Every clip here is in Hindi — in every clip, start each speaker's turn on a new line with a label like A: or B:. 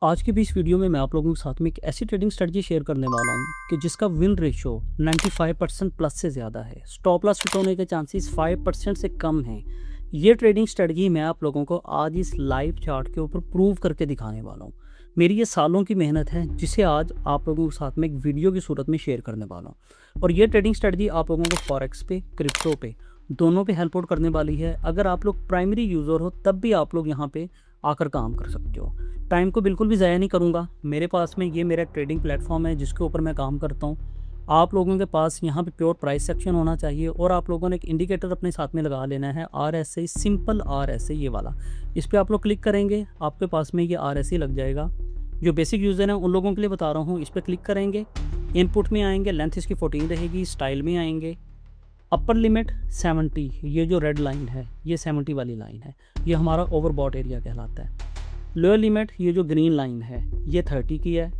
A: आज की भी इस वीडियो में मैं आप लोगों के साथ में एक ऐसी ट्रेडिंग स्ट्रेटजी शेयर करने वाला हूँ कि जिसका विन रेशो 95% प्लस से ज़्यादा है। स्टॉप लॉस हिट होने के चांसेस 5% से कम हैं। ये ट्रेडिंग स्ट्रेटजी मैं आप लोगों को आज इस लाइव चार्ट के ऊपर प्रूव करके दिखाने वाला हूँ। मेरी ये सालों की मेहनत है जिसे आज आप लोगों के साथ में एक वीडियो की सूरत में शेयर करने वाला हूँ। और ये ट्रेडिंग स्ट्रेटजी आप लोगों को फॉरेक्स पे, क्रिप्टो पे, दोनों पे हेल्प आउट करने वाली है। अगर आप लोग प्राइमरी यूज़र हो तब भी आप लोग यहाँ पे आकर काम कर सकते हो। टाइम को बिल्कुल भी ज़ाया नहीं करूँगा। मेरे पास में ये मेरा ट्रेडिंग प्लेटफॉर्म है जिसके ऊपर मैं काम करता हूँ। आप लोगों के पास यहाँ पे प्योर प्राइस सेक्शन होना चाहिए और आप लोगों ने एक इंडिकेटर अपने साथ में लगा लेना है, RSI, सिंपल RSI ये वाला। इस पर आप लोग क्लिक करेंगे, आपके पास में ये RSI लग जाएगा। जो बेसिक यूज़र हैं उन लोगों के लिए बता रहा हूँ। इस पर क्लिक करेंगे, इनपुट में आएंगे, लेंथ इसकी 14 रहेगी, स्टाइल में आएंगे, अपर लिमिट 70, ये जो रेड लाइन है ये 70 वाली लाइन है, ये हमारा ओवरबॉट एरिया कहलाता है। लोअर लिमिट ये जो ग्रीन लाइन है ये 30 की है।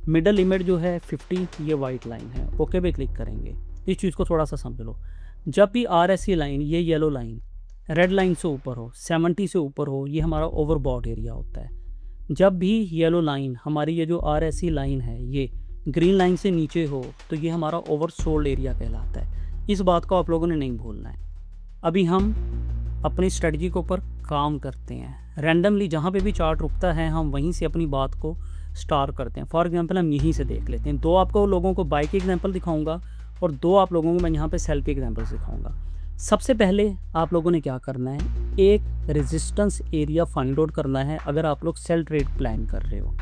A: मिडल लिमिट जो है 50, ये वाइट लाइन है। ओके पे क्लिक करेंगे। इस चीज़ को थोड़ा सा समझ लो। जब भी RSI लाइन, ये येलो लाइन रेड लाइन से ऊपर हो, 70 से ऊपर हो, ये हमारा ओवरबॉट एरिया होता है। जब भी येलो लाइन, हमारी ये जो RSI लाइन है ये ग्रीन लाइन से नीचे हो तो ये हमारा ओवरसोल्ड एरिया कहलाता है। इस बात को आप लोगों ने नहीं भूलना है। अभी हम अपनी स्ट्रेटजी के ऊपर काम करते हैं। रैंडमली जहाँ पे भी चार्ट रुकता है हम वहीं से अपनी बात को स्टार्ट करते हैं। फॉर एग्जांपल हम यहीं से देख लेते हैं। दो आपको लोगों को बाई के एग्जांपल दिखाऊंगा और दो आप लोगों को मैं यहाँ पे सेल के एग्जांपल दिखाऊंगा। सबसे पहले आप लोगों ने क्या करना है, एक रेजिस्टेंस एरिया फाइंड आउट करना है अगर आप लोग सेल ट्रेड प्लान कर रहे हो।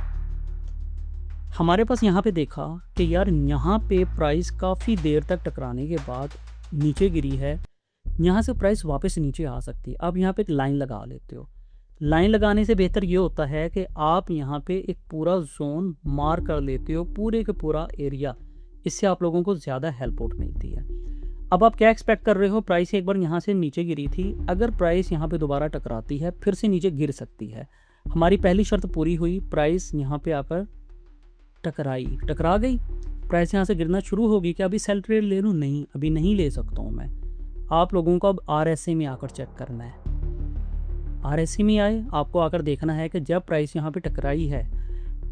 A: हमारे पास यहाँ पे देखा कि यार यहाँ पे प्राइस काफ़ी देर तक टकराने के बाद नीचे गिरी है। यहाँ से प्राइस वापस नीचे आ सकती है। आप यहाँ पे एक लाइन लगा लेते हो। लाइन लगाने से बेहतर ये होता है कि आप यहाँ पे एक पूरा जोन मार्क कर लेते हो, पूरे का पूरा एरिया। इससे आप लोगों को ज़्यादा हेल्प आउट मिलती है। अब आप क्या एक्सपेक्ट कर रहे हो, प्राइस एक बार यहाँ से नीचे गिरी थी, अगर प्राइस यहाँ पे दोबारा टकराती है फिर से नीचे गिर सकती है। हमारी पहली शर्त पूरी हुई, प्राइस यहाँ पे आकर टकरा गई, प्राइस यहाँ से गिरना शुरू होगी। क्या अभी सेल ट्रेड ले लूँ? नहीं, अभी नहीं ले सकता हूँ मैं। आप लोगों को अब RSI में आकर चेक करना है। RSI में आए, आपको आकर देखना है कि जब प्राइस यहाँ पे टकराई है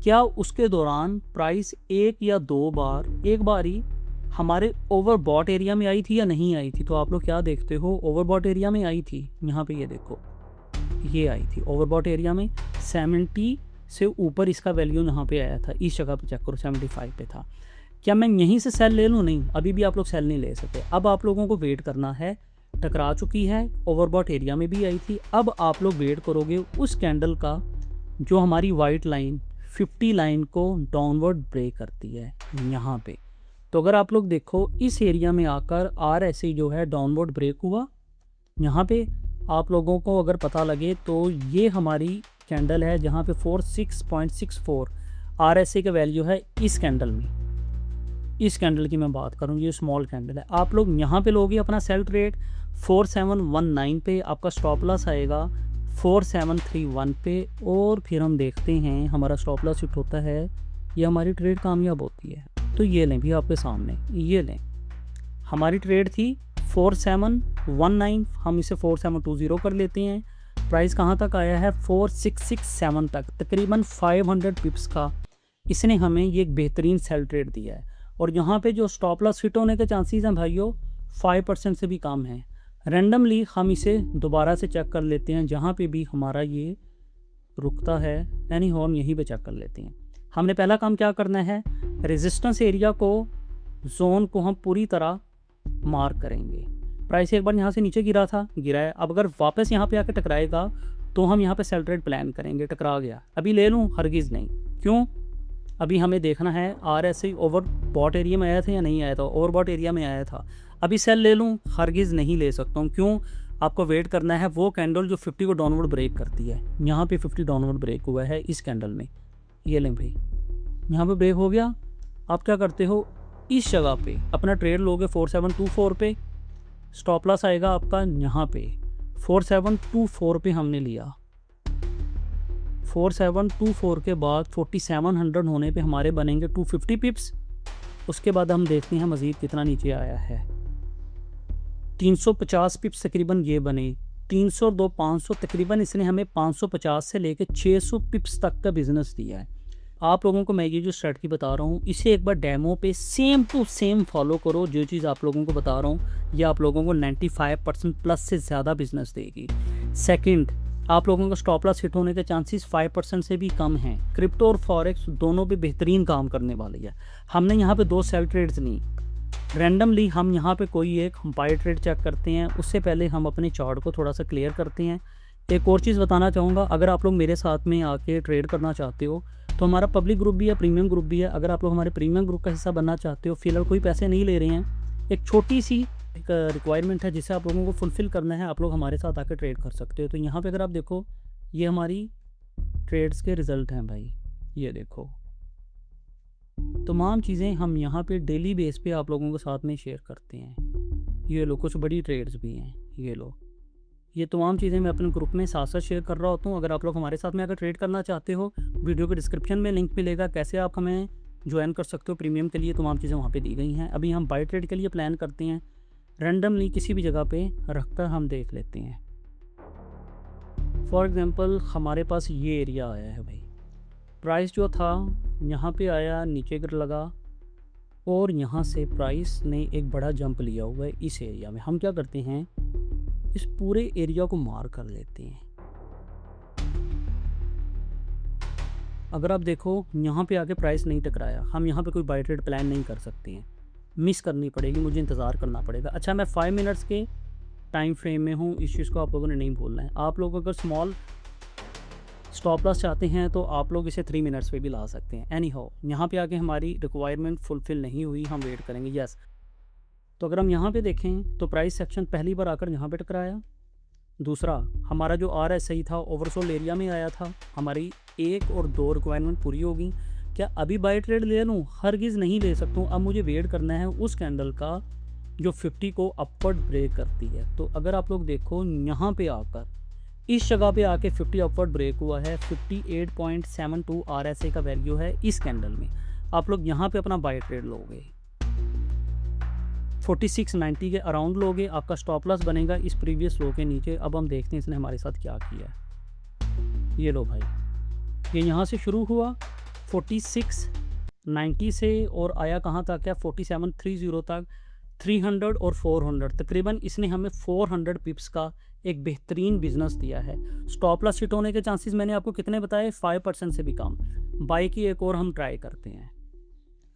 A: क्या उसके दौरान प्राइस एक या दो बार, एक बार ही हमारे ओवरबॉट एरिया में आई थी या नहीं आई थी। तो आप लोग क्या देखते हो, ओवरबॉट एरिया में आई थी। यहाँ पे ये देखो, ये आई थी ओवरबॉट एरिया में। 70 से ऊपर इसका वैल्यू यहाँ पे आया था। इस जगह पे चेक करो, 75 पे था। क्या मैं यहीं से सेल ले लूँ? नहीं, अभी भी आप लोग सेल नहीं ले सकते। अब आप लोगों को वेट करना है। टकरा चुकी है, ओवरबॉट एरिया में भी आई थी। अब आप लोग वेट करोगे उस कैंडल का जो हमारी वाइट लाइन 50 लाइन को डाउनवर्ड ब्रेक करती है यहाँ पे। तो अगर आप लोग देखो इस एरिया में आकर RSI जो है डाउनवर्ड ब्रेक हुआ यहाँ पे। आप लोगों को अगर पता लगे तो ये हमारी कैंडल है जहाँ पे 46.64 RSI का वैल्यू है इस कैंडल में। इस कैंडल की मैं बात करूँ, ये स्मॉल कैंडल है। आप लोग यहाँ पे लोगे अपना सेल ट्रेड 4719 पे, आपका स्टॉप लॉस आएगा 4731 पे, और फिर हम देखते हैं हमारा स्टॉप लॉस हिट होता है या हमारी ट्रेड कामयाब होती है। तो ये लें भी आपके सामने, ये लें। हमारी ट्रेड थी 4719, हम इसे 4720 कर लेते हैं। प्राइस कहाँ तक आया है, 4667 तक, तकरीबन 500 पिप्स का इसने हमें ये एक बेहतरीन सेल ट्रेड दिया है। और यहाँ पे जो स्टॉप लॉस हिट होने के चांसेस हैं भाइयों 5% से भी कम है। रैंडमली हम इसे दोबारा से चेक कर लेते हैं, जहाँ पे भी हमारा ये रुकता है यानी हम यहीं पे चेक कर लेते हैं। हमने पहला काम क्या करना है, रेजिस्टेंस एरिया को, जोन को हम पूरी तरह मार्क करेंगे। प्राइस एक बार यहाँ से नीचे गिरा था, गिरा है। अब अगर वापस यहाँ पे आके टकराएगा तो हम यहाँ पे सेल ट्रेड प्लान करेंगे। टकरा गया, अभी ले लूँ? हरगिज़ नहीं। क्यों? अभी हमें देखना है RSI ओवरबॉट एरिया में आया था या नहीं आया था। ओवरबॉट एरिया में आया था, अभी सेल ले लूँ? हरगिज़ नहीं ले सकता हूँ। क्यों? आपको वेट करना है वो कैंडल जो 50 को डाउनवर्ड ब्रेक करती है। यहाँ पे 50 डाउनवर्ड ब्रेक हुआ है इस कैंडल में, ये लें भाई, यहाँ पे ब्रेक हो गया। आप क्या करते हो, इस जगह पे अपना ट्रेड लोगे 4724 पे, स्टॉप लॉस आएगा आपका यहाँ पे 4724 पे हमने लिया। 4724 के बाद 4700 होने पे हमारे बनेंगे 250 पिप्स। उसके बाद हम देखते हैं मज़ीद कितना नीचे आया है। 350 पिप्स तकरीबन ये बने, 302 500 तकरीबन इसने हमें 550 से लेकर 600 पिप्स तक का बिजनेस दिया है। आप लोगों को मैं ये जो स्ट्रेटजी बता रहा हूँ इसे एक बार डेमो पे सेम टू सेम फॉलो करो। जो चीज़ आप लोगों को बता रहा हूँ ये आप लोगों को 95% प्लस से ज़्यादा बिजनेस देगी। सेकंड, आप लोगों का स्टॉप लॉस हिट होने के चांसेस 5% से भी कम हैं। क्रिप्टो और फॉरेक्स दोनों भी बेहतरीन काम करने वाली है। हमने यहाँ पे 2 सेल ट्रेड्स ली रैंडमली। हम यहाँ पे कोई एक बाय ट्रेड चेक करते हैं, उससे पहले हम अपने चार्ट को थोड़ा सा क्लियर करते हैं। एक और चीज़ बताना चाहूँगा, अगर आप लोग मेरे साथ में आके ट्रेड करना चाहते हो तो हमारा पब्लिक ग्रुप भी है, प्रीमियम ग्रुप भी है। अगर आप लोग हमारे प्रीमियम ग्रुप का हिस्सा बनना चाहते हो, फिलहाल कोई पैसे नहीं ले रहे हैं, एक छोटी सी एक रिक्वायरमेंट है जिसे आप लोगों को फुलफ़िल करना है, आप लोग हमारे साथ आकर ट्रेड कर सकते हो। तो यहाँ पे अगर आप देखो ये हमारी ट्रेड्स के रिज़ल्ट हैं भाई, ये देखो तमाम चीज़ें हम यहाँ पे डेली बेस पे आप लोगों के साथ में शेयर करते हैं। ये लो कुछ बड़ी ट्रेड्स भी हैं, ये लो, ये तमाम चीज़ें मैं अपने ग्रुप में साथ साथ शेयर कर रहा होता हूँ। अगर आप लोग हमारे साथ में अगर ट्रेड करना चाहते हो, वीडियो के डिस्क्रिप्शन में लिंक मिलेगा, कैसे आप हमें ज्वाइन कर सकते हो प्रीमियम के लिए, तमाम चीज़ें वहाँ पे दी गई हैं। अभी हम बाय ट्रेड के लिए प्लान करते हैं, रैंडमली किसी भी जगह पे रखकर हम देख लेते हैं। फॉर एग्ज़ाम्पल हमारे पास ये एरिया आया है भाई, प्राइस जो था यहाँ पे आया, नीचे गिर लगा और यहाँ से प्राइस ने एक बड़ा जंप लिया हुआ है इस एरिया में। हम क्या करते हैं, इस पूरे एरिया को मार कर लेते हैं। अगर आप देखो यहाँ पे आके प्राइस नहीं टकराया, हम यहाँ पे कोई बाय ट्रेड प्लान नहीं कर सकते हैं, मिस करनी पड़ेगी, मुझे इंतज़ार करना पड़ेगा। अच्छा, मैं 5 मिनट्स के टाइम फ्रेम में हूँ, इस चीज़ को आप लोगों ने नहीं भूलना है। आप लोग अगर स्मॉल स्टॉप लॉस चाहते हैं तो आप लोग इसे 3 मिनट्स पे भी ला सकते हैं। एनी हाउ यहाँ पे आके हमारी रिक्वायरमेंट फुलफ़िल नहीं हुई, हम वेट करेंगे। यस, तो अगर हम यहाँ पे देखें तो प्राइस सेक्शन पहली बार आकर यहाँ पे टकराया। दूसरा, हमारा जो RSI था ओवरसोल्ड एरिया में आया था, हमारी 1 और 2 रिक्वायरमेंट पूरी होगी। क्या अभी बाय ट्रेड ले लूँ? हरगिज़ नहीं ले सकता हूँ। अब मुझे वेट करना है उस कैंडल का जो 50 को अपवर्ड ब्रेक करती है। तो अगर आप लोग देखो यहाँ पे आकर इस जगह पे आके 50 अपवर्ड ब्रेक हुआ है, 58.72 RSI का वैल्यू है इस कैंडल में। आप लोग यहाँ पे अपना बाय ट्रेड लोगे, 4690 के अराउंड लोगे, आपका स्टॉप लॉस बनेगा इस प्रीवियस लो के नीचे। अब हम देखते हैं इसने हमारे साथ क्या किया है। ये लो भाई, ये यहाँ से शुरू हुआ 4690 से और आया कहाँ तक, क्या 4730 तक, 300 और 400 तकरीबन इसने हमें 400 पिप्स का एक बेहतरीन बिजनेस दिया है। स्टॉप लॉस हिट होने के चांसेस मैंने आपको कितने बताए, 5% से भी कम। बाई की एक और हम ट्राई करते हैं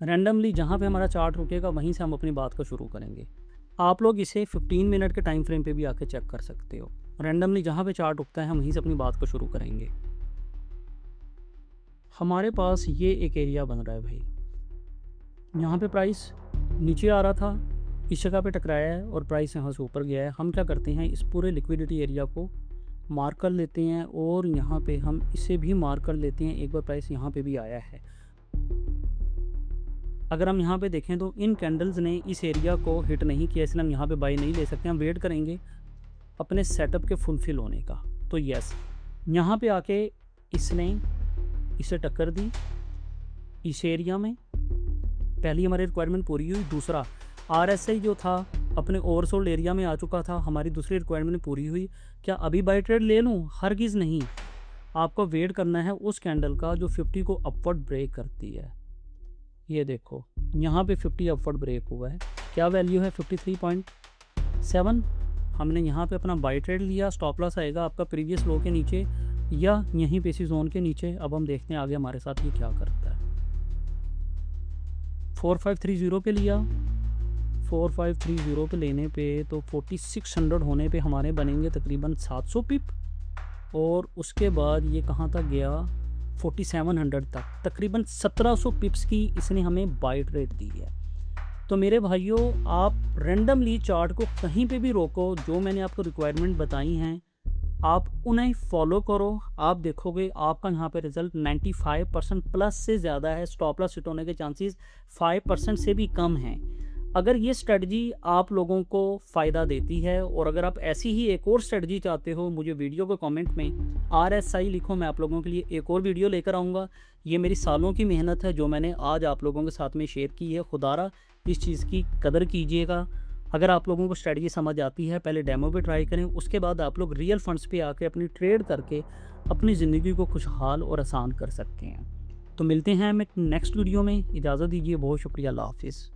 A: रैंडमली, जहाँ पे हमारा चार्ट रुकेगा वहीं से हम अपनी बात को शुरू करेंगे। आप लोग इसे 15 मिनट के टाइम फ्रेम पे भी आके चेक कर सकते हो। रैंडमली जहाँ पे चार्ट रुकता है हम वहीं से अपनी बात को शुरू करेंगे। हमारे पास ये एक एरिया बन रहा है भाई, यहाँ पे प्राइस नीचे आ रहा था, इस जगह पे टकराया है और प्राइस यहाँ से ऊपर गया है। हम क्या करते हैं, इस पूरे लिक्विडिटी एरिया को मार्क कर लेते हैं और यहाँ पे हम इसे भी मार्क कर लेते हैं। एक बार प्राइस यहाँ पे भी आया है। अगर हम यहाँ पे देखें तो इन कैंडल्स ने इस एरिया को हिट नहीं किया, इसलिए हम यहाँ पे बाई नहीं ले सकते। हम वेट करेंगे अपने सेटअप के फुलफिल होने का। तो यस, यहाँ पे आके इसने इसे टक्कर दी इस एरिया में, पहली हमारी रिक्वायरमेंट पूरी हुई। दूसरा, RSI जो था अपने ओवरसोल्ड एरिया में आ चुका था, हमारी दूसरी रिक्वायरमेंट पूरी हुई। क्या अभी बाय ट्रेड ले लूँ? हरगिज़ नहीं, आपको वेट करना है उस कैंडल का जो 50 को अपवर्ड ब्रेक करती है। ये देखो यहाँ पे 50 अपवर्ड ब्रेक हुआ है, क्या वैल्यू है 53.7। हमने यहाँ पे अपना बाय ट्रेड लिया, स्टॉप लॉस आएगा आपका प्रीवियस लो के नीचे या यहीं पे इसी जोन के नीचे। अब हम देखते हैं आगे हमारे साथ ये क्या करता है। 4530 पे लिया, 4530 पे लेने पे तो 4600 होने पे हमारे बनेंगे तकरीबन 700 पिप और उसके बाद ये कहाँ तक गया, 4700 तक, तकरीबन 1700 पिप्स की इसने हमें बाय ट्रेड दी है। तो मेरे भाइयों, आप रैंडमली चार्ट को कहीं पे भी रोको, जो मैंने आपको रिक्वायरमेंट बताई हैं आप उन्हें फॉलो करो, आप देखोगे आपका यहाँ पे रिज़ल्ट 95% प्लस से ज़्यादा है। स्टॉप लॉस हिट होने के चांसेस 5% से भी कम हैं। अगर ये स्ट्रेटजी आप लोगों को फ़ायदा देती है और अगर आप ऐसी ही एक और स्ट्रेटजी चाहते हो, मुझे वीडियो के कमेंट में RSI लिखो, मैं आप लोगों के लिए एक और वीडियो लेकर आऊँगा। ये मेरी सालों की मेहनत है जो मैंने आज आप लोगों के साथ में शेयर की है। खुदारा इस चीज़ की कदर कीजिएगा अगर आप लोगों को स्ट्रेटजी समझ आती है, पहले डेमो पे ट्राई करें, उसके बाद आप लोग रियल फंड्स पे आके अपनी ट्रेड करके अपनी ज़िंदगी को खुशहाल और आसान कर सकते हैं। तो मिलते हैं हम एक नेक्स्ट वीडियो में, इजाज़त दीजिए, बहुत शुक्रिया, अल्लाह हाफ़िज़।